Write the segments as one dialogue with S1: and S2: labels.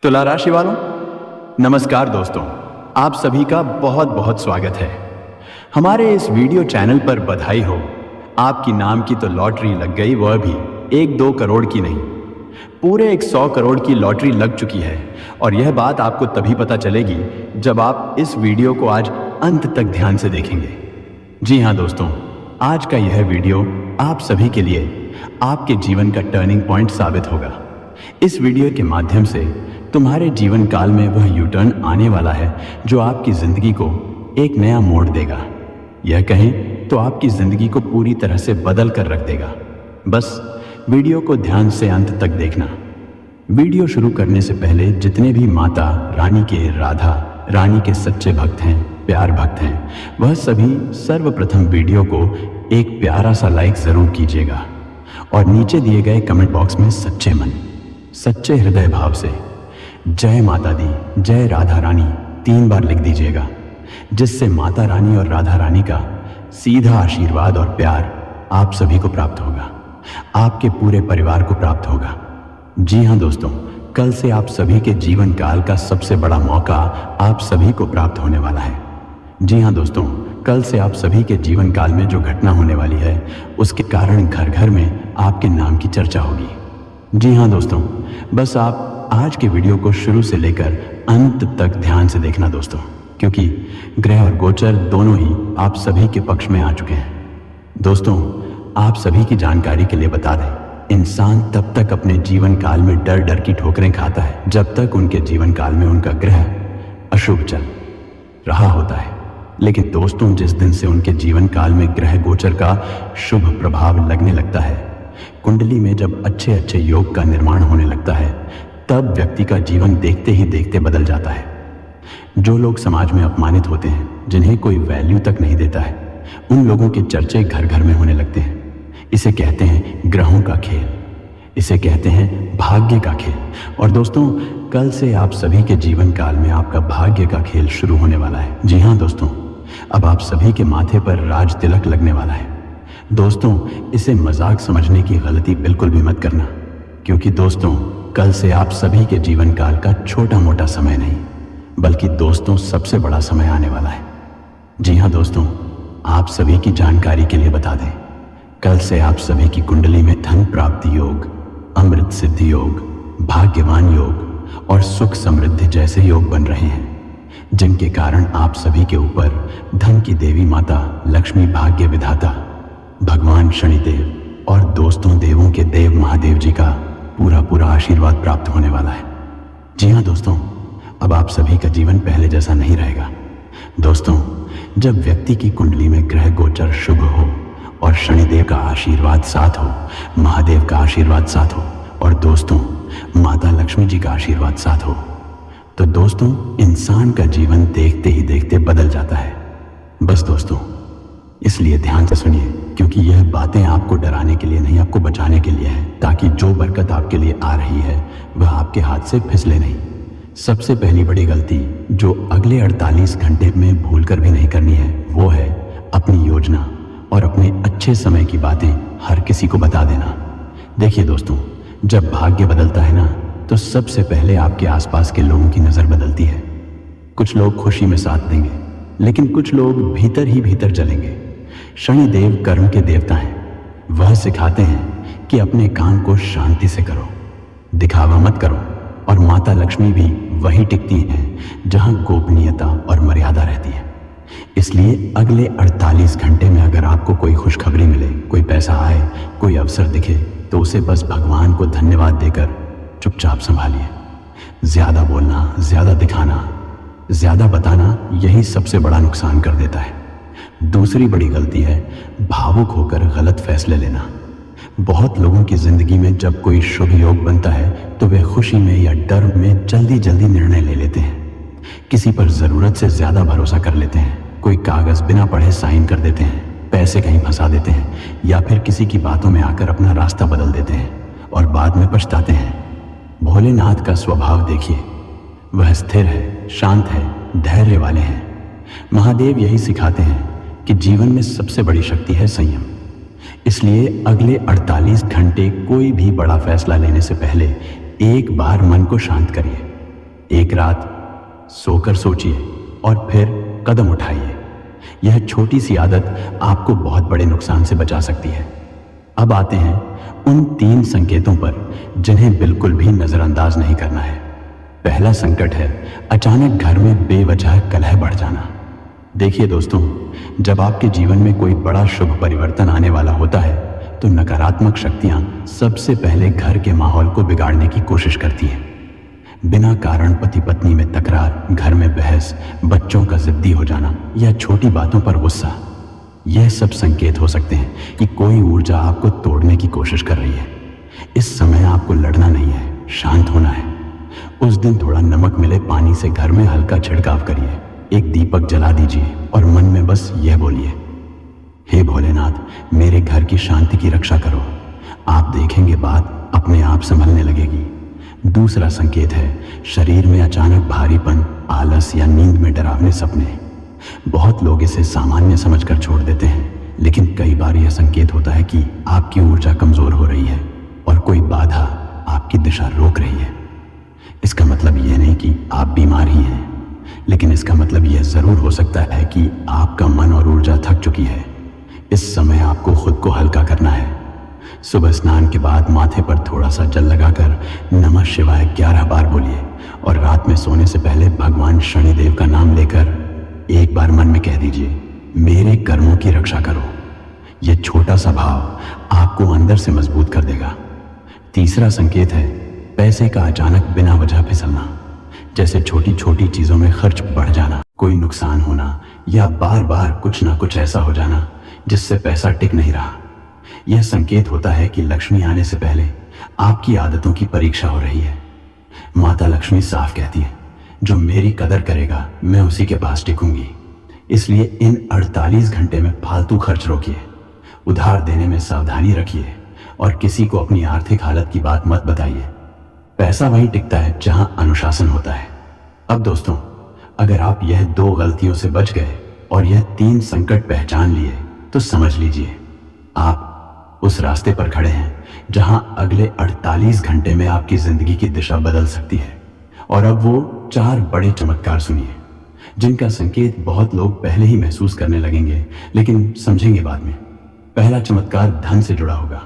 S1: तुला राशि वालों, नमस्कार दोस्तों। आप सभी का बहुत बहुत स्वागत है हमारे इस वीडियो चैनल पर। बधाई हो, आपकी नाम की तो लॉटरी लग गई, वह भी 1-2 करोड़ की नहीं, पूरे 100 करोड़ की लॉटरी लग चुकी है। और यह बात आपको तभी पता चलेगी जब आप इस वीडियो को आज अंत तक ध्यान से देखेंगे। जी हाँ दोस्तों, आज का यह वीडियो आप सभी के लिए आपके जीवन का टर्निंग पॉइंट साबित होगा। इस वीडियो के माध्यम से तुम्हारे जीवन काल में वह यू टर्न आने वाला है जो आपकी जिंदगी को एक नया मोड़ देगा। यह कहें तो आपकी जिंदगी को पूरी तरह से बदल कर रख देगा। बस वीडियो को ध्यान से अंत तक देखना। वीडियो शुरू करने से पहले जितने भी माता रानी के, राधा रानी के सच्चे भक्त हैं, प्यार भक्त हैं, वह सभी सर्वप्रथम वीडियो को एक प्यारा सा लाइक जरूर कीजिएगा और नीचे दिए गए कमेंट बॉक्स में सच्चे मन, सच्चे हृदय भाव से जय माता दी, जय राधा रानी 3 बार लिख दीजिएगा, जिससे माता रानी और राधा रानी का सीधा आशीर्वाद और प्यार आप सभी को प्राप्त होगा, आपके पूरे परिवार को प्राप्त होगा। जी हाँ दोस्तों, कल से आप सभी के जीवन काल का सबसे बड़ा मौका आप सभी को प्राप्त होने वाला है। जी हाँ दोस्तों, कल से आप सभी के जीवन काल में जो घटना होने वाली है उसके कारण घर घर में आपके नाम की चर्चा होगी। जी हाँ दोस्तों, बस आप आज के वीडियो को शुरू से लेकर अंत तक ध्यान से देखना दोस्तों, क्योंकि ग्रह और गोचर दोनों ही आप सभी के पक्ष में आ चुके हैं। दोस्तों, आप सभी की जानकारी के लिए बता दें, इंसान तब तक अपने जीवन काल में डर डर की ठोकरें खाता है जब तक उनके जीवन काल में उनका ग्रह अशुभ चल रहा होता है। लेकिन दोस्तों, जिस दिन से उनके जीवन काल में ग्रह गोचर का शुभ प्रभाव लगने लगता है, कुंडली में जब अच्छे अच्छे योग का निर्माण होने लगता है, तब व्यक्ति का जीवन देखते ही देखते बदल जाता है। जो लोग समाज में अपमानित होते हैं, जिन्हें कोई वैल्यू तक नहीं देता है, उन लोगों के चर्चे घर घर में होने लगते हैं। इसे कहते हैं ग्रहों का खेल, इसे कहते हैं भाग्य का खेल। और दोस्तों, कल से आप सभी के जीवन काल में आपका भाग्य का खेल शुरू होने वाला है। जी हाँ दोस्तों, अब आप सभी के माथे पर राज तिलक लगने वाला है। दोस्तों, इसे मजाक समझने की गलती बिल्कुल भी मत करना, क्योंकि दोस्तों, कल से आप सभी के जीवन काल का छोटा मोटा समय नहीं, बल्कि दोस्तों सबसे बड़ा समय आने वाला है। जी हाँ दोस्तों, आप सभी की जानकारी के लिए बता दें, कल से आप सभी की कुंडली में धन प्राप्ति योग, अमृत सिद्धि योग, भाग्यवान योग और सुख समृद्धि जैसे योग बन रहे हैं, जिनके कारण आप सभी के ऊपर धन की देवी माता लक्ष्मी, भाग्य विधाता भगवान शनिदेव और दोस्तों देवों के देव महादेव जी का पूरा आशीर्वाद प्राप्त होने वाला है। जी हाँ दोस्तों, अब आप सभी का जीवन पहले जैसा नहीं रहेगा। दोस्तों, जब व्यक्ति की कुंडली में ग्रह गोचर शुभ हो और शनिदेव का आशीर्वाद साथ हो, महादेव का आशीर्वाद साथ हो और दोस्तों माता लक्ष्मी जी का आशीर्वाद साथ हो, तो दोस्तों इंसान का जीवन देखते ही देखते बदल जाता है। बस दोस्तों, इसलिए ध्यान से सुनिए, क्योंकि यह बातें आपको डराने के लिए नहीं, आपको बचाने के लिए है, ताकि जो बरकत आपके लिए आ रही है वह आपके हाथ से फिसले नहीं। सबसे पहली बड़ी गलती जो अगले 48 घंटे में भूल कर भी नहीं करनी है, वो है अपनी योजना और अपने अच्छे समय की बातें हर किसी को बता देना। देखिए दोस्तों, जब भाग्य बदलता है ना, तो सबसे पहले आपके आसपास के लोगों की नज़र बदलती है। कुछ लोग खुशी में साथ देंगे, लेकिन कुछ लोग भीतर ही भीतर जलेंगे। शनिदेव कर्म के देवता हैं। वह सिखाते हैं कि अपने काम को शांति से करो, दिखावा मत करो। और माता लक्ष्मी भी वही टिकती हैं जहां गोपनीयता और मर्यादा रहती है। इसलिए अगले 48 घंटे में अगर आपको कोई खुशखबरी मिले, कोई पैसा आए, कोई अवसर दिखे, तो उसे बस भगवान को धन्यवाद देकर चुपचाप संभालिए। ज्यादा बोलना, ज्यादा दिखाना, ज्यादा बताना, यही सबसे बड़ा नुकसान कर देता है। दूसरी बड़ी गलती है भावुक होकर गलत फैसले लेना। बहुत लोगों की जिंदगी में जब कोई शुभ योग बनता है तो वे खुशी में या डर में जल्दी जल्दी निर्णय ले लेते हैं। किसी पर जरूरत से ज्यादा भरोसा कर लेते हैं, कोई कागज बिना पढ़े साइन कर देते हैं, पैसे कहीं फंसा देते हैं, या फिर किसी की बातों में आकर अपना रास्ता बदल देते हैं और बाद में पछताते हैं। भोलेनाथ का स्वभाव देखिए, वह स्थिर है, शांत है, धैर्य वाले हैं। महादेव यही सिखाते हैं कि जीवन में सबसे बड़ी शक्ति है संयम। इसलिए अगले 48 घंटे कोई भी बड़ा फैसला लेने से पहले एक बार मन को शांत करिए, एक रात सोकर सोचिए और फिर कदम उठाइए। यह छोटी सी आदत आपको बहुत बड़े नुकसान से बचा सकती है। अब आते हैं उन 3 संकेतों पर जिन्हें बिल्कुल भी नजरअंदाज नहीं करना है। पहला संकट है अचानक घर में बेवजह कलह बढ़ जाना। देखिए दोस्तों, जब आपके जीवन में कोई बड़ा शुभ परिवर्तन आने वाला होता है तो नकारात्मक शक्तियां सबसे पहले घर के माहौल को बिगाड़ने की कोशिश करती हैं। बिना कारण पति पत्नी में तकरार, घर में बहस, बच्चों का जिद्दी हो जाना या छोटी बातों पर गुस्सा, यह सब संकेत हो सकते हैं कि कोई ऊर्जा आपको तोड़ने की कोशिश कर रही है। इस समय आपको लड़ना नहीं है, शांत होना है। उस दिन थोड़ा नमक मिले पानी से घर में हल्का छिड़काव करिए, एक दीपक जला दीजिए और मन में बस यह बोलिए, हे भोलेनाथ, मेरे घर की शांति की रक्षा करो। आप देखेंगे बात अपने आप संभलने लगेगी। दूसरा संकेत है शरीर में अचानक भारीपन, आलस या नींद में डरावने सपने। बहुत लोग इसे सामान्य समझकर छोड़ देते हैं, लेकिन कई बार यह संकेत होता है कि आपकी ऊर्जा कमजोर हो रही है और कोई बाधा आपकी दिशा रोक रही है। इसका मतलब यह नहीं कि आप बीमार ही हैं, लेकिन इसका मतलब यह जरूर हो सकता है कि आपका मन और ऊर्जा थक चुकी है। इस समय आपको खुद को हल्का करना है। सुबह स्नान के बाद माथे पर थोड़ा सा जल लगाकर नमः शिवाय 11 बार बोलिए और रात में सोने से पहले भगवान शनिदेव का नाम लेकर एक बार मन में कह दीजिए, मेरे कर्मों की रक्षा करो। यह छोटा सा भाव आपको अंदर से मजबूत कर देगा। तीसरा संकेत है पैसे का अचानक बिना वजह फिसलना, जैसे छोटी छोटी चीजों में खर्च बढ़ जाना, कोई नुकसान होना या बार बार कुछ ना कुछ ऐसा हो जाना जिससे पैसा टिक नहीं रहा। यह संकेत होता है कि लक्ष्मी आने से पहले आपकी आदतों की परीक्षा हो रही है। माता लक्ष्मी साफ कहती है, जो मेरी कदर करेगा मैं उसी के पास टिकूंगी। इसलिए इन 48 घंटे में फालतू खर्च रोकिए, उधार देने में सावधानी रखिए और किसी को अपनी आर्थिक हालत की बात मत बताइए। पैसा वहीं टिकता है जहां अनुशासन होता है। अब दोस्तों, अगर आप यह 2 गलतियों से बच गए और यह 3 संकट पहचान लिए तो समझ लीजिए आप उस रास्ते पर खड़े हैं जहां अगले 48 घंटे में आपकी जिंदगी की दिशा बदल सकती है। और अब वो 4 बड़े चमत्कार सुनिए जिनका संकेत बहुत लोग पहले ही महसूस करने लगेंगे, लेकिन समझेंगे बाद में। पहला चमत्कार धन से जुड़ा होगा।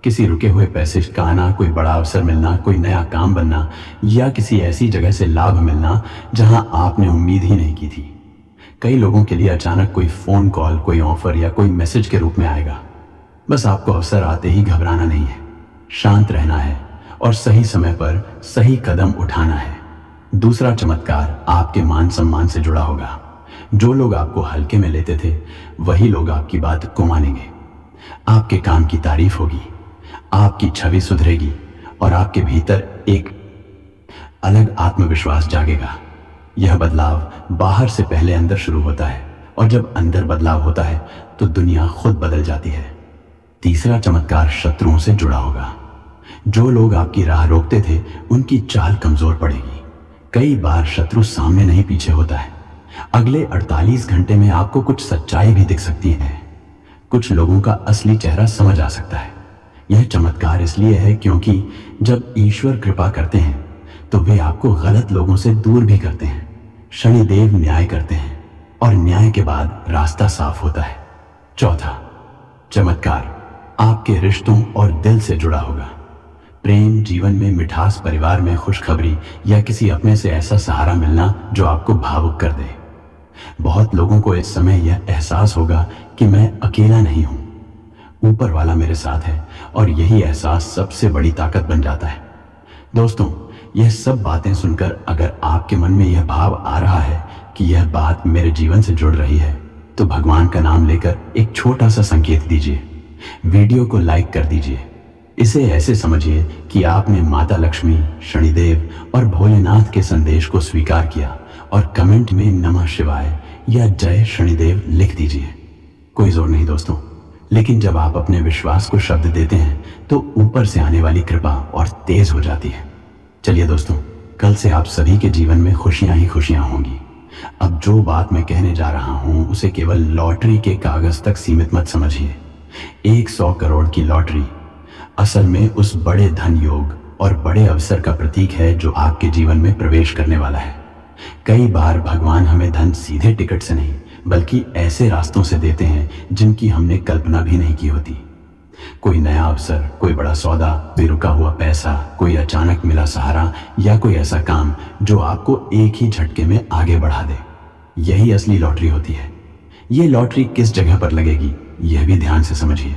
S1: किसी रुके हुए पैसे का आना, कोई बड़ा अवसर मिलना, कोई नया काम बनना या किसी ऐसी जगह से लाभ मिलना जहां आपने उम्मीद ही नहीं की थी। कई लोगों के लिए अचानक कोई फोन कॉल, कोई ऑफर या कोई मैसेज के रूप में आएगा। बस आपको अवसर आते ही घबराना नहीं है, शांत रहना है और सही समय पर सही कदम उठाना है। दूसरा चमत्कार आपके मान सम्मान से जुड़ा होगा। जो लोग आपको हल्के में लेते थे वही लोग आपकी बात को मानेंगे। आपके काम की तारीफ होगी, आपकी छवि सुधरेगी और आपके भीतर एक अलग आत्मविश्वास जागेगा। यह बदलाव बाहर से पहले अंदर शुरू होता है और जब अंदर बदलाव होता है तो दुनिया खुद बदल जाती है। तीसरा चमत्कार शत्रुओं से जुड़ा होगा। जो लोग आपकी राह रोकते थे उनकी चाल कमजोर पड़ेगी। कई बार शत्रु सामने नहीं पीछे होता है। अगले 48 घंटे में आपको कुछ सच्चाई भी दिख सकती है। कुछ लोगों का असली चेहरा समझ आ सकता है। यह चमत्कार इसलिए है क्योंकि जब ईश्वर कृपा करते हैं तो वे आपको गलत लोगों से दूर भी करते हैं। शनिदेव न्याय करते हैं और न्याय के बाद रास्ता साफ होता है। चौथा चमत्कार आपके रिश्तों और दिल से जुड़ा होगा। प्रेम, जीवन में मिठास, परिवार में खुशखबरी या किसी अपने से ऐसा सहारा मिलना जो आपको भावुक कर दे। बहुत लोगों को इस समय यह एहसास होगा कि मैं अकेला नहीं हूं, ऊपर वाला मेरे साथ है, और यही एहसास सबसे बड़ी ताकत बन जाता है। दोस्तों, यह सब बातें सुनकर अगर आपके मन में यह भाव आ रहा है कि यह बात मेरे जीवन से जुड़ रही है तो भगवान का नाम लेकर एक छोटा सा संकेत दीजिए। वीडियो को लाइक कर दीजिए। इसे ऐसे समझिए कि आपने माता लक्ष्मी, शनिदेव और भोलेनाथ के संदेश को स्वीकार किया और कमेंट में नमः शिवाय या जय शनिदेव लिख दीजिए। कोई जोर नहीं दोस्तों, लेकिन जब आप अपने विश्वास को शब्द देते हैं तो ऊपर से आने वाली कृपा और तेज हो जाती है। चलिए दोस्तों, कल से आप सभी के जीवन में खुशियां ही खुशियां होंगी। अब जो बात मैं कहने जा रहा हूं उसे केवल लॉटरी के कागज तक सीमित मत समझिए। 100 करोड़ की लॉटरी असल में उस बड़े धन योग और बड़े अवसर का प्रतीक है जो आपके जीवन में प्रवेश करने वाला है। कई बार भगवान हमें धन सीधे टिकट से नहीं बल्कि ऐसे रास्तों से देते हैं जिनकी हमने कल्पना भी नहीं की होती। कोई नया अवसर, कोई बड़ा सौदा, कोई रुका हुआ पैसा, कोई अचानक मिला सहारा या कोई ऐसा काम जो आपको एक ही झटके में आगे बढ़ा दे। यही असली लॉटरी होती है। ये लॉटरी किस जगह पर लगेगी यह भी ध्यान से समझिए।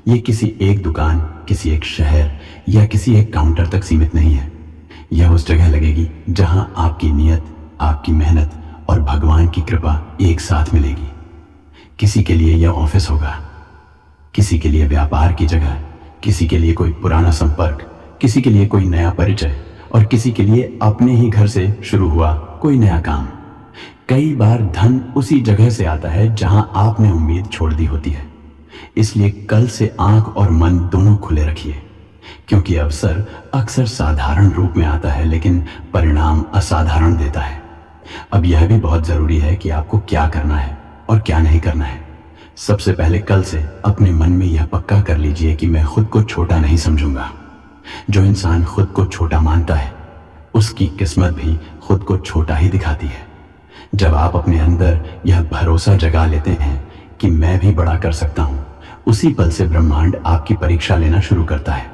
S1: ये किसी एक दुकान, किसी एक शहर या किसी एक काउंटर तक सीमित नहीं है। यह उस जगह लगेगी जहां आपकी नियत, आपकी मेहनत और भगवान की कृपा एक साथ मिलेगी। किसी के लिए यह ऑफिस होगा, किसी के लिए व्यापार की जगह, किसी के लिए कोई पुराना संपर्क, किसी के लिए कोई नया परिचय और किसी के लिए अपने ही घर से शुरू हुआ कोई नया काम। कई बार धन उसी जगह से आता है जहां आपने उम्मीद छोड़ दी होती है। इसलिए कल से आंख और मन दोनों खुले रखिए, क्योंकि अवसर अक्सर साधारण रूप में आता है लेकिन परिणाम असाधारण देता है। अब यह भी बहुत जरूरी है कि आपको क्या करना है और क्या नहीं करना है। सबसे पहले कल से अपने मन में यह पक्का कर लीजिए कि मैं खुद को छोटा नहीं समझूंगा। जो इंसान खुद को छोटा मानता है उसकी किस्मत भी खुद को छोटा ही दिखाती है। जब आप अपने अंदर यह भरोसा जगा लेते हैं कि मैं भी बड़ा कर सकता हूं, उसी पल से ब्रह्मांड आपकी परीक्षा लेना शुरू करता है।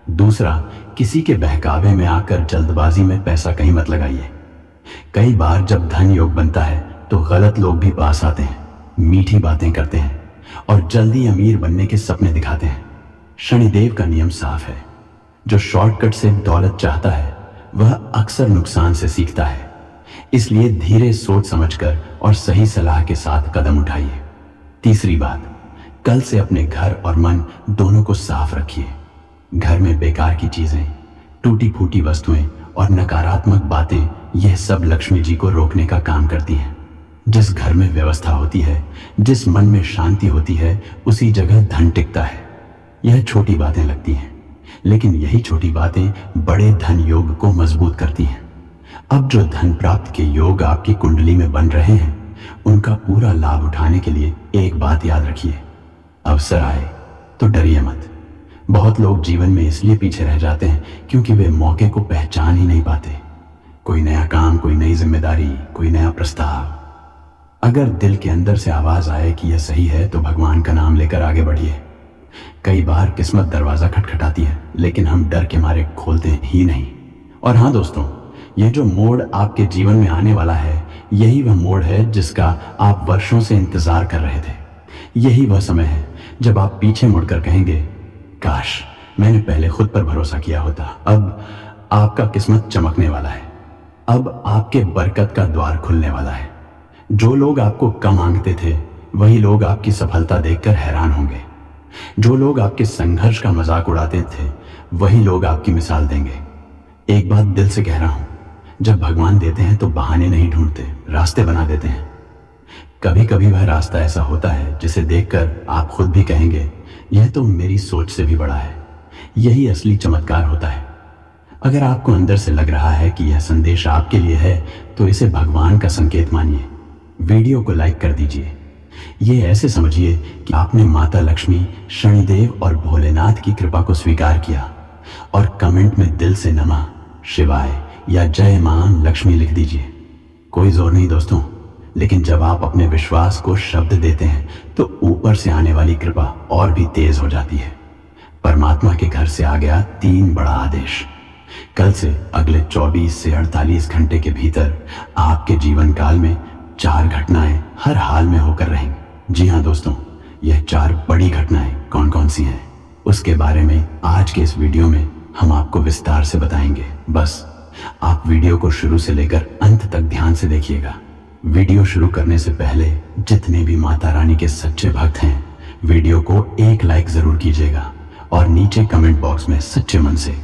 S1: दूसरा, किसी के बहकावे में आकर जल्दबाजी में पैसा कहीं मत लगाइए। कई बार जब धन योग बनता है तो गलत लोग भी पास आते हैं, मीठी बातें करते हैं और जल्दी अमीर बनने के सपने दिखाते हैं। शनिदेव का नियम साफ है, जो शॉर्टकट से दौलत चाहता है वह अक्सर नुकसान से सीखता है। इसलिए धीरे सोच समझकर और सही सलाह के साथ कदम उठाइए। तीसरी बात, कल से अपने घर और मन दोनों को साफ रखिए। घर में बेकार की चीजें, टूटी फूटी वस्तुएं और नकारात्मक बातें, यह सब लक्ष्मी जी को रोकने का काम करती हैं। जिस घर में व्यवस्था होती है, जिस मन में शांति होती है, उसी जगह धन टिकता है। यह छोटी बातें लगती हैं, लेकिन यही छोटी बातें बड़े धन योग को मजबूत करती हैं। अब जो धन प्राप्त के योग आपकी कुंडली में बन रहे हैं, उनका पूरा लाभ उठाने के लिए एक बात याद रखिए, अवसर आए तो डरिए मत। बहुत लोग जीवन में इसलिए पीछे रह जाते हैं क्योंकि वे मौके को पहचान ही नहीं पाते। कोई नया काम, कोई नई जिम्मेदारी, कोई नया प्रस्ताव। अगर दिल के अंदर से आवाज आए कि यह सही है तो भगवान का नाम लेकर आगे बढ़िए। कई बार किस्मत दरवाजा खटखटाती है लेकिन हम डर के मारे खोलते ही नहीं। और हाँ दोस्तों, यह जो मोड़ आपके जीवन में आने वाला है, यही वह मोड़ है जिसका आप वर्षों से इंतजार कर रहे थे। यही वह समय है जब आप पीछे मुड़कर कहेंगे, काश मैंने पहले खुद पर भरोसा किया होता। अब आपका किस्मत चमकने वाला है। अब आपके बरकत का द्वार खुलने वाला है। जो लोग आपको कम आंकते थे, वही लोग आपकी सफलता देखकर हैरान होंगे। जो लोग आपके संघर्ष का मजाक उड़ाते थे, वही लोग आपकी मिसाल देंगे। एक बात दिल से कह रहा हूं, जब भगवान देते हैं तो बहाने नहीं ढूंढते, रास्ते बना देते हैं। कभी कभी वह रास्ता ऐसा होता है जिसे देखकर आप खुद भी कहेंगे, यह तो मेरी सोच से भी बड़ा है। यही असली चमत्कार होता है। अगर आपको अंदर से लग रहा है कि यह संदेश आपके लिए है, तो इसे भगवान का संकेत मानिए। वीडियो को लाइक कर दीजिए। ये ऐसे समझिए कि आपने माता लक्ष्मी, शनिदेव और भोलेनाथ की कृपा को स्वीकार किया और कमेंट में दिल से नमः शिवाय या जय मां लक्ष्मी लिख दीजिए। कोई जोर नहीं दोस्तों, लेकिन जब आप अपने विश्वास को शब्द देते हैं तो ऊपर से आने वाली कृपा और भी तेज हो जाती है। परमात्मा के घर से आ गया 3 बड़ा आदेश। कल से अगले 24 से 48 घंटे के भीतर आपके जीवन काल में 4 घटनाएं हर हाल में होकर रहेंगी। जी हाँ दोस्तों, यह 4 बड़ी घटनाएं कौन कौन सी हैं, उसके बारे में आज के इस वीडियो में हम आपको विस्तार से बताएंगे। बस आप वीडियो को शुरू से लेकर अंत तक ध्यान से देखिएगा। वीडियो शुरू करने से पहले जितने भी माता रानी के सच्चे भक्त हैं, वीडियो को एक लाइक जरूर कीजिएगा और नीचे कमेंट बॉक्स में सच्चे मन से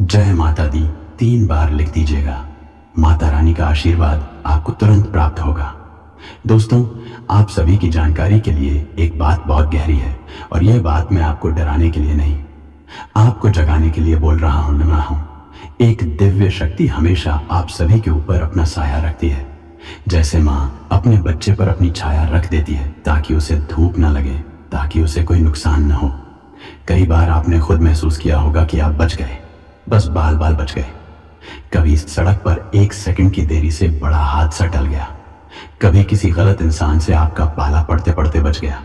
S1: जय माता दी 3 बार लिख दीजिएगा। माता रानी का आशीर्वाद आपको तुरंत प्राप्त होगा। दोस्तों, आप सभी की जानकारी के लिए एक बात बहुत गहरी है और यह बात मैं आपको डराने के लिए नहीं, आपको जगाने के लिए बोल रहा हूं। एक दिव्य शक्ति हमेशा आप सभी के ऊपर अपना साया रखती है। जैसे माँ अपने बच्चे पर अपनी छाया रख देती है ताकि उसे धूप न लगे, ताकि उसे कोई नुकसान न हो। कई बार आपने खुद महसूस किया होगा कि आप बच गए, बस बाल बाल बच गए। कभी सड़क पर 1 सेकंड की देरी से बड़ा हादसा टल गया, कभी किसी गलत इंसान से आपका पाला पड़ते पड़ते बच गया,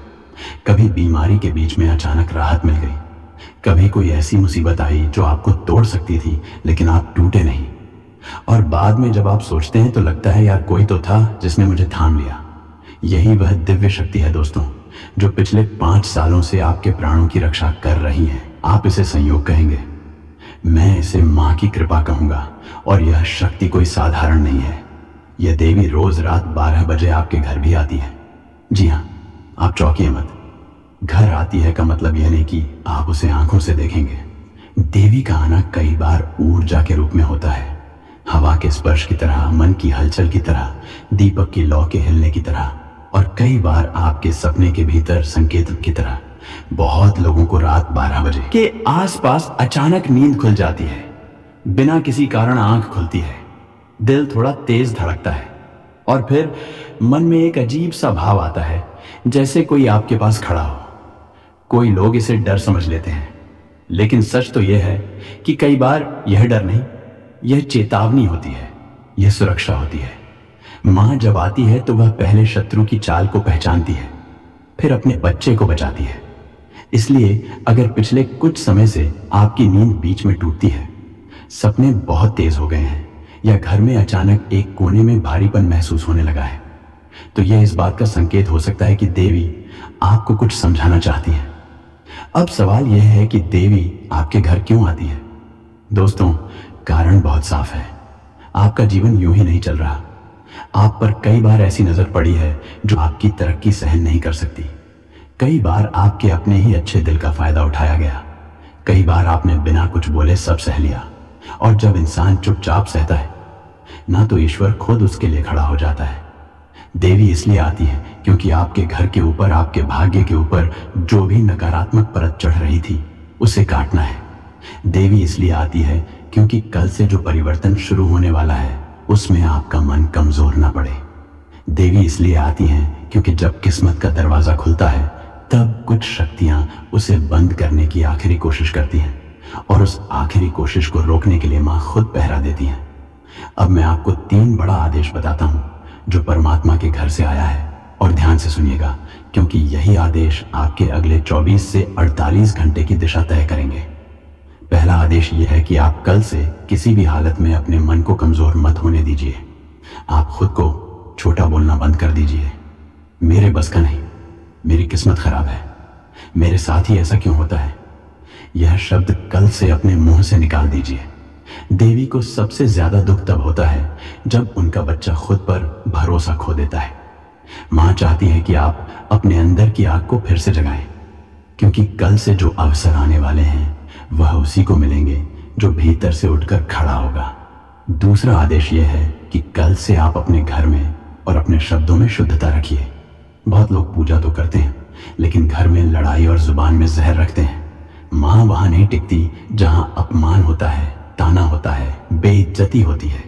S1: कभी बीमारी के बीच में अचानक राहत मिल गई, कभी कोई ऐसी मुसीबत आई जो आपको तोड़ सकती थी लेकिन आप टूटे नहीं। और बाद में जब आप सोचते हैं तो लगता है यार कोई तो था जिसने मुझे थाम लिया। यही वह दिव्य शक्ति है दोस्तों, जो पिछले 5 सालों से आपके प्राणों की रक्षा कर रही है। आप इसे संयोग कहेंगे, मैं इसे माँ की कृपा कहूंगा। और यह शक्ति कोई साधारण नहीं है। यह देवी रोज रात 12 बजे आपके घर भी आती है। जी हाँ, आप चौंकिए मत। घर आती है का मतलब यह नहीं कि आप उसे आंखों से देखेंगे। देवी का आना कई बार ऊर्जा के रूप में होता है, हवा के स्पर्श की तरह, मन की हलचल की तरह, दीपक की लौ के हिलने की तरह, और कई बार आपके सपने के भीतर संकेत की तरह। बहुत लोगों को रात 12 बजे के आसपास अचानक नींद खुल जाती है, बिना किसी कारण आंख खुलती है, दिल थोड़ा तेज धड़कता है और फिर मन में एक अजीब सा भाव आता है जैसे कोई आपके पास खड़ा हो। कोई लोग इसे डर समझ लेते हैं, लेकिन सच तो यह है कि कई बार यह डर नहीं, यह चेतावनी होती है, यह सुरक्षा होती है। मां जब आती है तो वह पहले शत्रु की चाल को पहचानती है, फिर अपने बच्चे को बचाती है। इसलिए अगर पिछले कुछ समय से आपकी नींद बीच में टूटती है, सपने बहुत तेज हो गए हैं, या घर में अचानक एक कोने में भारीपन महसूस होने लगा है, तो यह इस बात का संकेत हो सकता है कि देवी आपको कुछ समझाना चाहती है। अब सवाल यह है कि देवी आपके घर क्यों आती है? दोस्तों, कारण बहुत साफ है। आपका जीवन यूं ही नहीं चल रहा। आप पर कई बार ऐसी नजर पड़ी है जो आपकी तरक्की सहन नहीं कर सकती। कई बार आपके अपने ही अच्छे दिल का फायदा उठाया गया। कई बार आपने बिना कुछ बोले सब सह लिया। और जब इंसान चुपचाप सहता है ना, तो ईश्वर खुद उसके लिए खड़ा हो जाता है। देवी इसलिए आती है क्योंकि आपके घर के ऊपर, आपके भाग्य के ऊपर जो भी नकारात्मक परत चढ़ रही थी उसे काटना है। देवी इसलिए आती है क्योंकि कल से जो परिवर्तन शुरू होने वाला है उसमें आपका मन कमजोर ना पड़े। देवी इसलिए आती हैं क्योंकि जब किस्मत का दरवाजा खुलता है तब कुछ शक्तियां उसे बंद करने की आखिरी कोशिश करती हैं, और उस आखिरी कोशिश को रोकने के लिए मां खुद पहरा देती हैं। अब मैं आपको 3 बड़ा आदेश बताता हूं जो परमात्मा के घर से आया है, और ध्यान से सुनिएगा क्योंकि यही आदेश आपके अगले 24 से 48 घंटे की दिशा तय करेंगे। पहला आदेश यह है कि आप कल से किसी भी हालत में अपने मन को कमजोर मत होने दीजिए। आप खुद को छोटा बोलना बंद कर दीजिए। मेरे बस का नहीं, मेरी किस्मत खराब है, मेरे साथ ही ऐसा क्यों होता है, यह शब्द कल से अपने मुंह से निकाल दीजिए। देवी को सबसे ज्यादा दुख तब होता है जब उनका बच्चा खुद पर भरोसा खो देता है। मां चाहती है कि आप अपने अंदर की आग को फिर से जगाएं, क्योंकि कल से जो अवसर आने वाले हैं वह उसी को मिलेंगे जो भीतर से उठकर खड़ा होगा। दूसरा आदेश यह है कि कल से आप अपने घर में और अपने शब्दों में शुद्धता रखिए। बहुत लोग पूजा तो करते हैं लेकिन घर में लड़ाई और जुबान में जहर रखते हैं। मां वहां नहीं टिकती जहां अपमान होता है, ताना होता है, बेइज्जती होती है।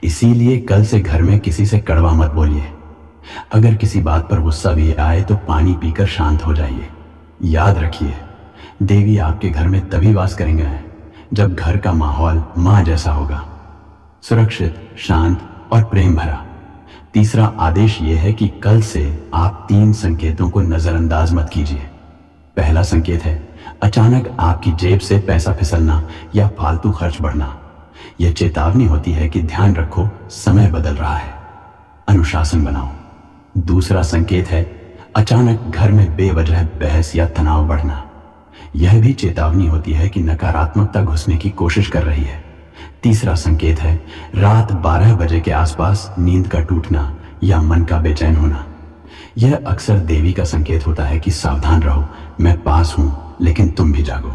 S1: इसीलिए कल से घर में किसी से कड़वा मत बोलिए। अगर किसी बात पर गुस्सा भी आए तो पानी पीकर शांत हो जाइए। याद रखिए, देवी आपके घर में तभी वास करेंगे जब घर का माहौल मां जैसा होगा, सुरक्षित, शांत और प्रेम भरा। तीसरा आदेश यह है कि कल से आप 3 संकेतों को नजरअंदाज मत कीजिए। पहला संकेत है अचानक आपकी जेब से पैसा फिसलना या फालतू खर्च बढ़ना। यह चेतावनी होती है कि ध्यान रखो, समय बदल रहा है, अनुशासन बनाओ। दूसरा संकेत है अचानक घर में बेवजह बहस या तनाव बढ़ना। यह भी चेतावनी होती है कि नकारात्मकता घुसने की कोशिश कर रही है। तीसरा संकेत है रात 12 बजे के आसपास नींद का टूटना या मन का बेचैन होना। यह अक्सर देवी का संकेत होता है कि सावधान रहो, मैं पास हूं लेकिन तुम भी जागो।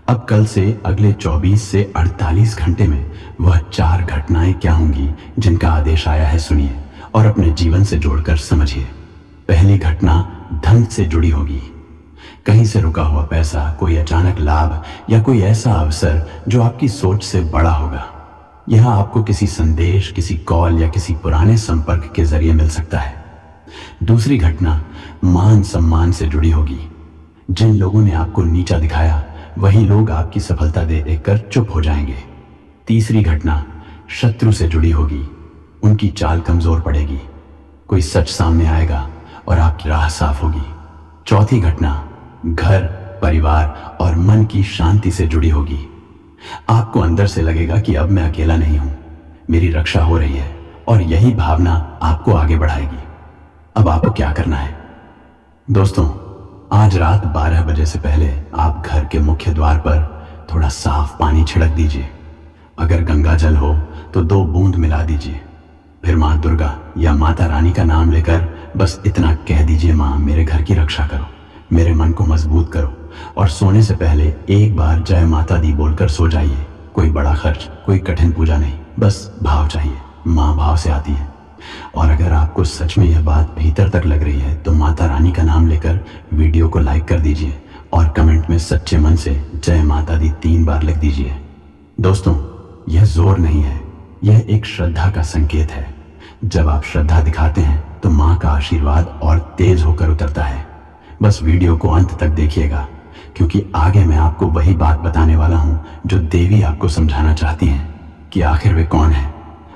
S1: अब कल से अगले 24 से 48 घंटे में वह 4 घटनाएं क्या होंगी जिनका आदेश आया है, सुनिए और अपने जीवन से जोड़कर समझिए। पहली घटना धन से जुड़ी होगी। कहीं से रुका हुआ पैसा, कोई अचानक लाभ या कोई ऐसा अवसर जो आपकी सोच से बड़ा होगा। यह आपको किसी संदेश, किसी कॉल या किसी पुराने संपर्क के जरिए मिल सकता है। दूसरी घटना मान सम्मान से जुड़ी होगी। जिन लोगों ने आपको नीचा दिखाया वही लोग आपकी सफलता देखकर चुप हो जाएंगे। तीसरी घटना शत्रु से जुड़ी होगी। उनकी चाल कमजोर पड़ेगी। कोई सच सामने आएगा और आपकी राह साफ होगी। चौथी घटना घर, परिवार और मन की शांति से जुड़ी होगी। आपको अंदर से लगेगा कि अब मैं अकेला नहीं हूं, मेरी रक्षा हो रही है, और यही भावना आपको आगे बढ़ाएगी। अब आपको क्या करना है दोस्तों? आज रात 12 बजे से पहले आप घर के मुख्य द्वार पर थोड़ा साफ पानी छिड़क दीजिए। अगर गंगा जल हो तो 2 बूंद मिला दीजिए। फिर माँ दुर्गा या माता रानी का नाम लेकर बस इतना कह दीजिए, माँ मेरे घर की रक्षा करो, मेरे मन को मजबूत करो, और सोने से पहले एक बार जय माता दी बोलकर सो जाइए। कोई बड़ा खर्च, कोई कठिन पूजा नहीं, बस भाव चाहिए। माँ भाव से आती है। और अगर आपको सच में यह बात भीतर तक लग रही है तो माता रानी का नाम लेकर वीडियो को लाइक कर दीजिए और कमेंट में सच्चे मन से जय माता दी 3 बार लिख दीजिए। दोस्तों, यह जोर नहीं है, यह एक श्रद्धा का संकेत है। जब आप श्रद्धा दिखाते हैं तो माँ का आशीर्वाद और तेज होकर उतरता है। बस वीडियो को अंत तक देखिएगा, क्योंकि आगे मैं आपको वही बात बताने वाला हूँ जो देवी आपको समझाना चाहती हैं कि आखिर वे कौन है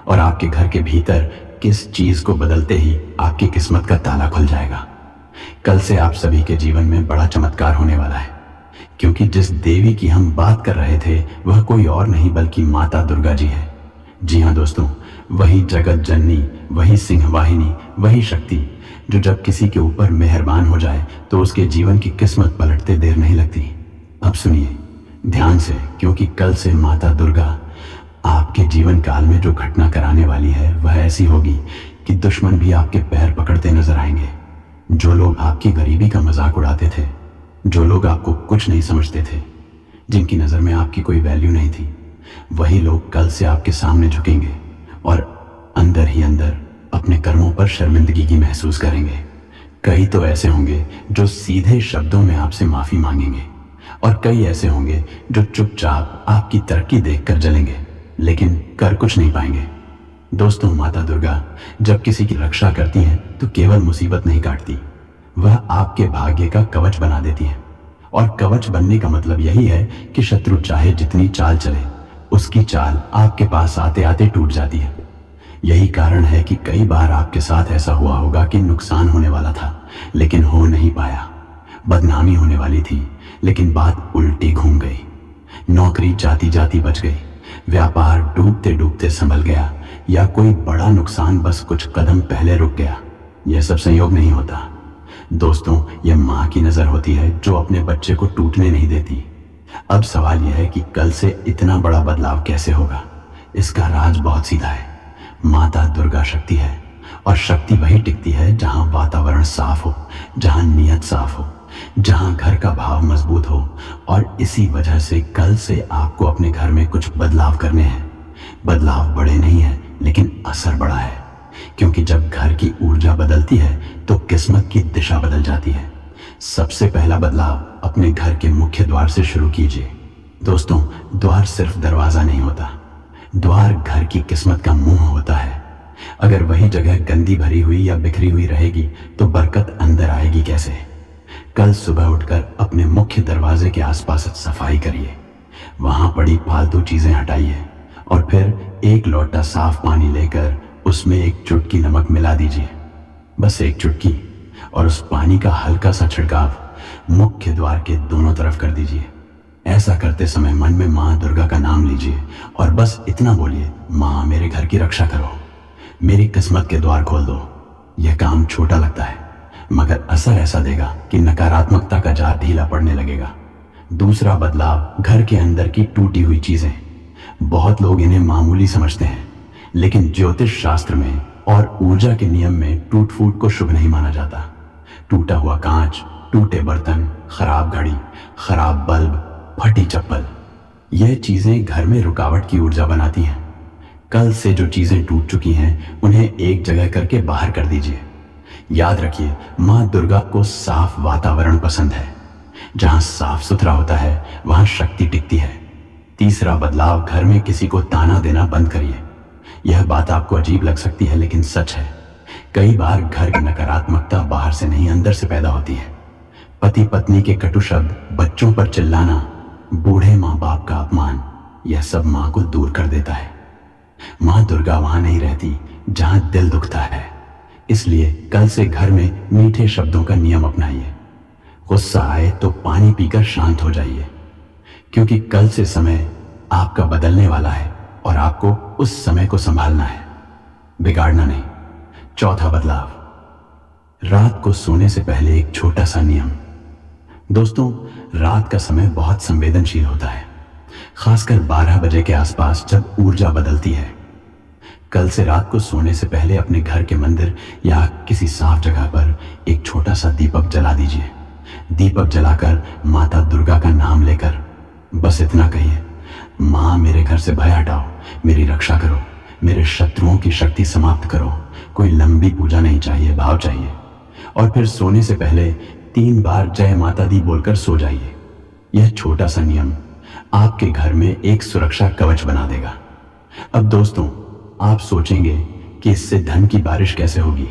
S1: और आपके घर के भीतर किस चीज को बदलते ही आपकी किस्मत का ताला खुल जाएगा। कल से आप सभी के जीवन में बड़ा चमत्कार होने वाला है, क्योंकि जिस देवी की हम बात कर रहे थे वह कोई और नहीं बल्कि माता दुर्गा जी है। जी हाँ दोस्तों, वही जगत जननी, वही सिंहवाहिनी, वही शक्ति जो जब किसी के ऊपर मेहरबान हो जाए तो उसके जीवन की किस्मत पलटते देर नहीं लगती। अब सुनिए ध्यान से, क्योंकि कल से माता दुर्गा आपके जीवन काल में जो घटना कराने वाली है वह ऐसी होगी कि दुश्मन भी आपके पैर पकड़ते नजर आएंगे। जो लोग आपकी गरीबी का मजाक उड़ाते थे, जो लोग आपको कुछ नहीं समझते थे, जिनकी नजर में आपकी कोई वैल्यू नहीं थी, वही लोग कल से आपके सामने झुकेंगे और अंदर ही अंदर अपने कर्मों पर शर्मिंदगी की महसूस करेंगे। कई तो ऐसे होंगे जो सीधे शब्दों में आपसे माफी मांगेंगे, और कई ऐसे होंगे जो चुपचाप आपकी तरक्की देखकर जलेंगे, लेकिन कर कुछ नहीं पाएंगे। दोस्तों, माता दुर्गा जब किसी की रक्षा करती हैं तो केवल मुसीबत नहीं काटती, वह आपके भाग्य का कवच बना देती हैं। और कवच बनने का मतलब यही है कि शत्रु चाहे जितनी चाल चले, उसकी चाल आपके पास आते आते टूट जाती है। यही कारण है कि कई बार आपके साथ ऐसा हुआ होगा कि नुकसान होने वाला था लेकिन हो नहीं पाया, बदनामी होने वाली थी लेकिन बात उल्टी घूम गई, नौकरी जाती जाती बच गई, व्यापार डूबते डूबते संभल गया, या कोई बड़ा नुकसान बस कुछ कदम पहले रुक गया। यह सब संयोग नहीं होता दोस्तों, यह माँ की नजर होती है जो अपने बच्चे को टूटने नहीं देती। अब सवाल यह है कि कल से इतना बड़ा बदलाव कैसे होगा? इसका राज बहुत सीधा है। माता दुर्गा शक्ति है, और शक्ति वही टिकती है जहां वातावरण साफ हो, जहां नियत साफ हो, जहां घर का भाव मजबूत हो। और इसी वजह से कल से आपको अपने घर में कुछ बदलाव करने हैं। बदलाव बड़े नहीं है लेकिन असर बड़ा है, क्योंकि जब घर की ऊर्जा बदलती है तो किस्मत की दिशा बदल जाती है। सबसे पहला बदलाव अपने घर के मुख्य द्वार से शुरू कीजिए। दोस्तों, द्वार सिर्फ दरवाजा नहीं होता, द्वार घर की किस्मत का मुंह होता है। अगर वही जगह गंदी भरी हुई या बिखरी हुई रहेगी तो बरकत अंदर आएगी कैसे? कल सुबह उठकर अपने मुख्य दरवाजे के आसपास सफाई करिए, वहां पड़ी फालतू चीजें हटाइए, और फिर एक लोटा साफ पानी लेकर उसमें एक चुटकी नमक मिला दीजिए, बस एक चुटकी, और उस पानी का हल्का सा छिड़काव मुख्य द्वार के दोनों तरफ कर दीजिए। ऐसा करते समय मन में माँ दुर्गा का नाम लीजिए और बस इतना बोलिए, माँ मेरे घर की रक्षा करो, मेरी किस्मत के द्वार खोल दो। यह काम छोटा लगता है मगर असर ऐसा देगा कि नकारात्मकता का जाल ढीला पड़ने लगेगा। दूसरा बदलाव, घर के अंदर की टूटी हुई चीजें। बहुत लोग इन्हें मामूली समझते हैं, लेकिन ज्योतिष शास्त्र में और ऊर्जा के नियम में टूट फूट को शुभ नहीं माना जाता। टूटा हुआ कांच, टूटे बर्तन, खराब घड़ी, खराब बल्ब, फटी चप्पल, यह चीजें घर में रुकावट की ऊर्जा बनाती हैं। कल से जो चीजें टूट चुकी हैं उन्हें एक जगह करके बाहर कर दीजिए। याद रखिए, माँ दुर्गा को साफ वातावरण पसंद है। जहां साफ सुथरा होता है वहां शक्ति टिकती है। तीसरा बदलाव, घर में किसी को ताना देना बंद करिए। यह बात आपको अजीब लग सकती है लेकिन सच है। कई बार घर की नकारात्मकता बाहर से नहीं अंदर से पैदा होती है। पति पत्नी के कटु शब्द, बच्चों पर चिल्लाना, बूढ़े माँ बाप का अपमान, यह सब माँ को दूर कर देता है। माँ दुर्गा वहां नहीं रहती जहां दिल दुखता है। इसलिए कल से घर में मीठे शब्दों का नियम अपनाइए। गुस्सा आए तो पानी पीकर शांत हो जाइए, क्योंकि कल से समय आपका बदलने वाला है और आपको उस समय को संभालना है, बिगाड़ना नहीं। चौथा बदलाव, रात को सोने से पहले एक छोटा सा नियम। दोस्तों, रात का समय बहुत संवेदनशील होता है, खासकर 12 बजे के आसपास जब ऊर्जा बदलती है। कल से रात को सोने से पहले अपने घर के मंदिर या किसी साफ जगह पर एक छोटा सा दीपक जला दीजिए। दीपक जलाकर माता दुर्गा का नाम लेकर बस इतना कहिए, माँ मेरे घर से भय हटाओ, मेरी रक्षा करो, मेरे शत्रुओं की शक्ति समाप्त करो। कोई लंबी पूजा नहीं चाहिए, भाव चाहिए। और फिर सोने से पहले 3 बार जय माता दी बोलकर सो जाइए। यह छोटा सा नियम आपके घर में एक सुरक्षा कवच बना देगा। अब दोस्तों, आप सोचेंगे कि इससे धन की बारिश कैसे होगी।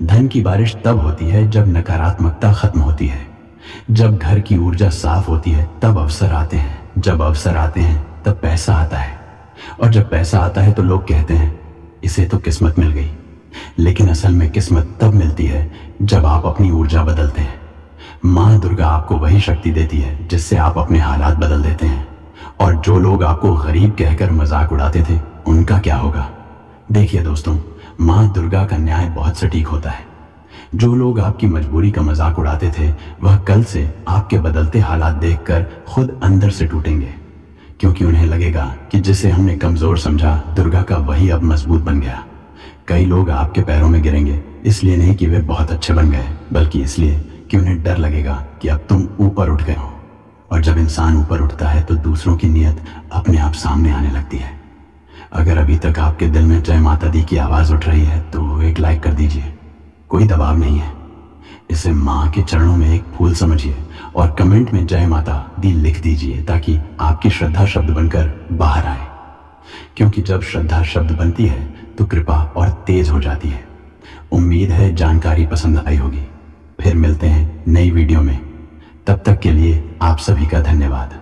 S1: धन की बारिश तब होती है जब नकारात्मकता खत्म होती है, जब घर की ऊर्जा साफ होती है, तब अवसर आते हैं। जब अवसर आते हैं तब पैसा आता है, और जब पैसा आता है तो लोग कहते हैं इसे तो किस्मत मिल गई। लेकिन असल में किस्मत तब मिलती है जब आप अपनी ऊर्जा बदलते हैं। माँ दुर्गा आपको वही शक्ति देती है जिससे आप अपने हालात बदल देते हैं। और जो लोग आपको गरीब कहकर मजाक उड़ाते थे, उनका क्या होगा? देखिए दोस्तों, माँ दुर्गा का न्याय बहुत सटीक होता है। जो लोग आपकी मजबूरी का मजाक उड़ाते थे, वह कल से आपके बदलते हालात देखकर खुद अंदर से टूटेंगे, क्योंकि उन्हें लगेगा कि जिसे हमने कमजोर समझा, दुर्गा का वही अब मजबूत बन गया। कई लोग आपके पैरों में गिरेंगे, इसलिए नहीं कि वे बहुत अच्छे बन गए, बल्कि इसलिए कि उन्हें डर लगेगा कि अब तुम ऊपर उठ गए हो। और जब इंसान ऊपर उठता है तो दूसरों की नीयत अपने आप सामने आने लगती है। अगर अभी तक आपके दिल में जय माता दी की आवाज उठ रही है तो एक लाइक कर दीजिए, कोई दबाव नहीं है। इसे माँ के चरणों में एक फूल समझिए और कमेंट में जय माता दी लिख दीजिए, ताकि आपकी श्रद्धा शब्द बनकर बाहर आए। क्योंकि जब श्रद्धा शब्द बनती है तो कृपा और तेज हो जाती है। उम्मीद है जानकारी पसंद आई होगी। फिर मिलते हैं नई वीडियो में। तब तक के लिए आप सभी का धन्यवाद।